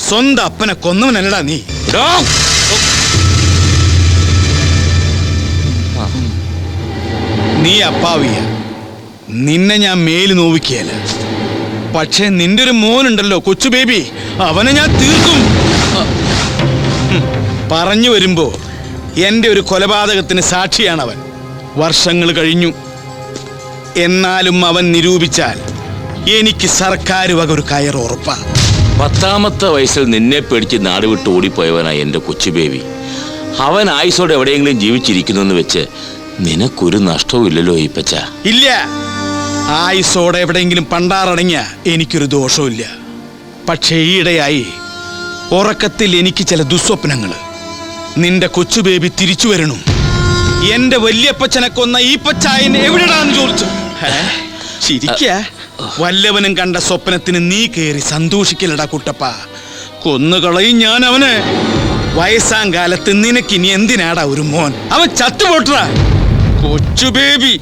സ്വന്തം അപ്പനെ കൊന്നവനല്ലടാ നീ. നീ അപ്പാവിയ, നിന്നെ ഞാൻ മേല് നോവിക്കുകയല്ല. പക്ഷെ നിന്റെ ഒരു മോനുണ്ടല്ലോ, കൊച്ചു ബേബി, അവനെ ഞാൻ തീർക്കും. പറഞ്ഞു വരുമ്പോ എന്റെ ഒരു കൊലപാതകത്തിന് സാക്ഷിയാണവൻ. വർഷങ്ങൾ കഴിഞ്ഞു. എന്നാലും അവൻ നിരൂപിച്ചാൽ എനിക്ക് സർക്കാർ വക ഒരു കയർ ഉറപ്പാ. 10ാമത്തെ വയസ്സിൽ നിന്നെ പേടിച്ച് നാട് വിട്ട് ഓടിപ്പോയവനാ എൻ്റെ കൊച്ചു ബേബി. അവൻ ആയുസോടെ എവിടെയെങ്കിലും ജീവിച്ചിരിക്കുന്നെന്ന് വെച്ച് നിനക്കൊരു നഷ്ടവും ഇല്ലല്ലോ ഈപ്പച്ച. ഇല്ല, ആയുസോടെ എവിടെയെങ്കിലും പണ്ടാറടങ്ങിയ എനിക്കൊരു ദോഷവും. പക്ഷേ ഈയിടെയായി ഉറക്കത്തിൽ എനിക്ക് ചില ദുസ്വപ്നങ്ങൾ. നിന്റെ കൊച്ചു ബേബി തിരിച്ചു വരണു. എന്റെ വല്യപ്പച്ചനെ കൊന്ന ഈപ്പച്ചായനെ എവിടെടാന്ന് ചോദിച്ചു. ചിരിക്ക. വല്ലവനും കണ്ട സ്വപ്നത്തിന് നീ കേറി സന്തോഷിക്കലടാ കുട്ടപ്പ. കൊന്നുകളയും ഞാൻ അവനെ. വയസ്സാം കാലത്ത് നിനക്കിനി എന്തിനാടാ ഒരു മോൻ? അവൻ ചത്തുപോട്ട കൊച്ചു ബേബി.